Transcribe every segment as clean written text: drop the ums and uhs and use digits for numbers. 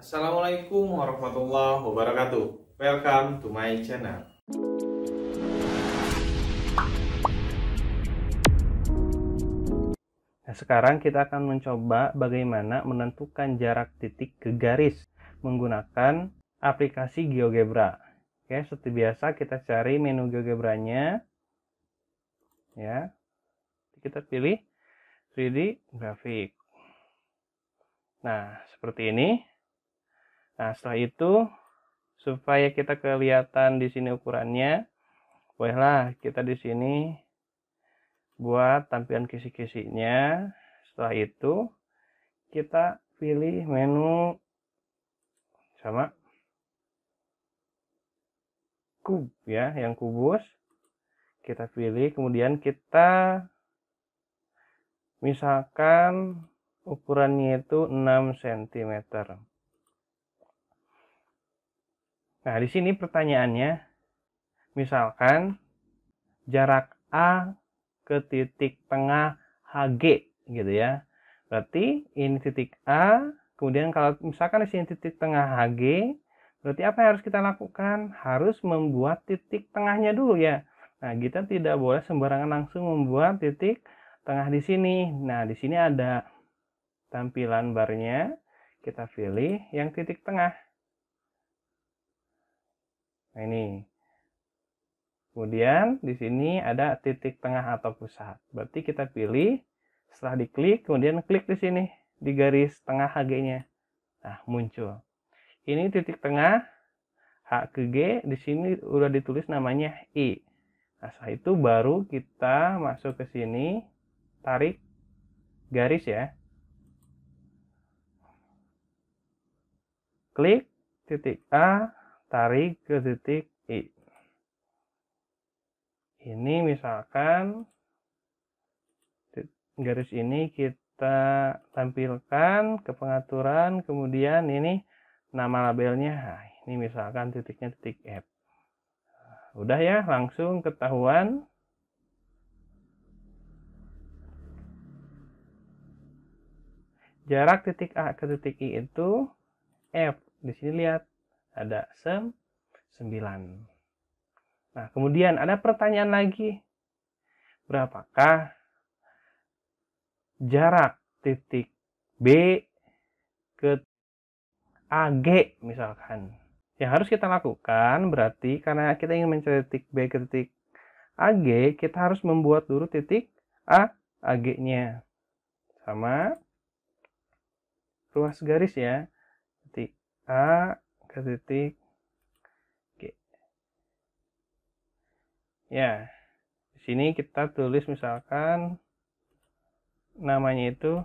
Assalamualaikum warahmatullahi wabarakatuh. Welcome to my channel. Nah, sekarang kita akan mencoba bagaimana menentukan jarak titik ke garis menggunakan aplikasi GeoGebra. Oke, seperti biasa kita cari menu GeoGebra-nya. Ya. Kita pilih 3D grafik. Nah, seperti ini. Nah, setelah itu supaya kita kelihatan di sini ukurannya, bolehlah kita di sini buat tampilan kisi-kisinya. Setelah itu kita pilih menu sama kub ya, yang kubus kita pilih, kemudian kita misalkan ukurannya itu 6 cm. Nah, di sini pertanyaannya, misalkan jarak A ke titik tengah HG gitu ya. Berarti ini titik A, kemudian kalau misalkan di sini titik tengah HG, berarti apa yang harus kita lakukan? Harus membuat titik tengahnya dulu ya. Nah, kita tidak boleh sembarangan langsung membuat titik tengah di sini. Nah, di sini ada tampilan barnya. Kita pilih yang titik tengah. Nah, ini. Kemudian di sini ada titik tengah atau pusat. Berarti kita pilih, setelah diklik, kemudian klik di sini di garis tengah HG-nya. Nah, muncul. Ini titik tengah H ke G, di sini udah ditulis namanya I. Nah, setelah itu baru kita masuk ke sini, tarik garis ya. Klik titik A, tarik ke titik I. Ini misalkan garis ini kita tampilkan ke pengaturan, kemudian ini nama labelnya. Nah, ini misalkan titiknya titik F. Udah ya, langsung ketahuan. Jarak titik A ke titik I itu F. Di sini lihat ada 9. Nah, kemudian ada pertanyaan lagi. Berapakah jarak titik B ke AG misalkan? Yang harus kita lakukan berarti karena kita ingin mencari titik B ke titik AG, kita harus membuat dulu titik A, AG-nya. Sama ruas garis ya. Titik A ke titik G. Ya, di sini kita tulis misalkan namanya itu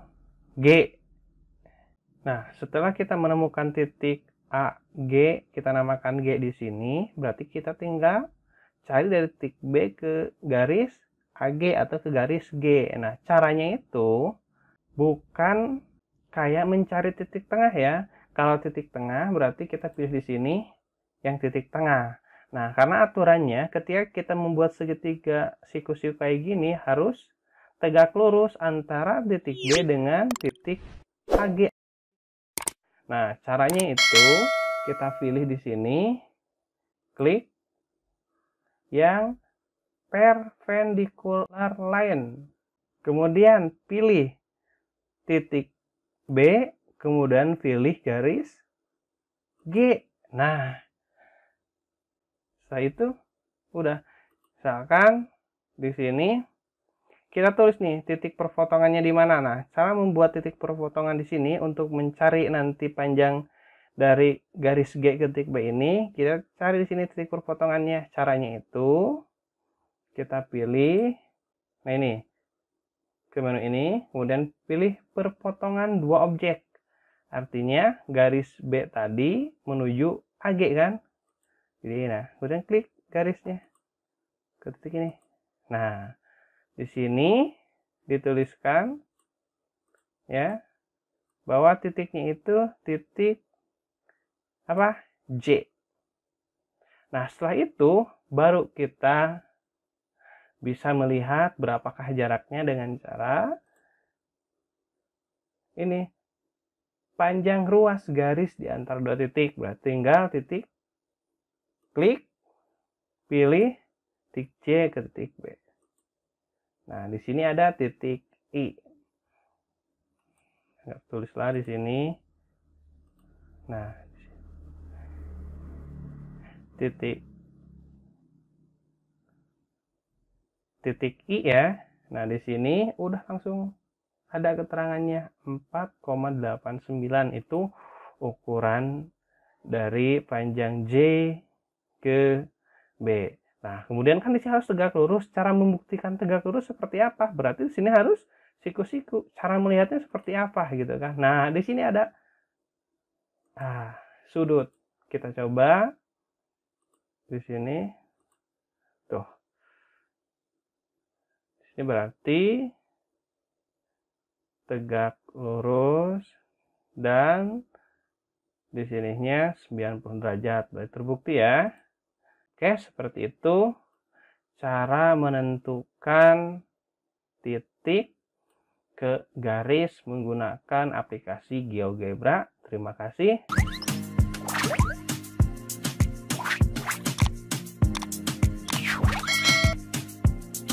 G. Nah, setelah kita menemukan titik A, G, kita namakan G di sini, berarti kita tinggal cari dari titik B ke garis AG atau ke garis G. Nah, caranya itu bukan kayak mencari titik tengah ya. Kalau titik tengah berarti kita pilih di sini yang titik tengah. Nah, karena aturannya ketika kita membuat segitiga siku-siku kayak gini harus tegak lurus antara titik B dengan titik AG. Nah, caranya itu kita pilih di sini, klik yang perpendicular line. Kemudian pilih titik B, kemudian pilih garis G. Nah, setelah itu udah. Misalkan di sini kita tulis nih titik perpotongannya di mana. Nah, cara membuat titik perpotongan di sini untuk mencari nanti panjang dari garis G ke titik B ini, kita cari di sini titik perpotongannya. Caranya itu kita pilih, nah ini, ke menu ini, kemudian pilih perpotongan dua objek. Artinya garis B tadi menuju AG kan. Jadi nah, kemudian klik garisnya ke titik ini. Nah, di sini dituliskan ya bahwa titiknya itu titik apa? J. Nah, setelah itu baru kita bisa melihat berapakah jaraknya dengan cara ini panjang ruas garis di antara dua titik. Berarti tinggal titik, klik, pilih titik C ke titik B. Nah, di sini ada titik I. Tulislah di sini. Nah, titik I ya. Nah, di sini udah langsung ada keterangannya 4,89 itu ukuran dari panjang J ke B. Nah, kemudian kan di sini harus tegak lurus. Cara membuktikan tegak lurus seperti apa? Berarti di sini harus siku-siku. Cara melihatnya seperti apa gitu kan? Nah, di sini ada sudut. Kita coba di sini. Tuh. Di sini berarti tegak lurus dan di sininya 90 derajat. Berarti terbukti ya. Oke, seperti itu cara menentukan titik ke garis menggunakan aplikasi GeoGebra. Terima kasih.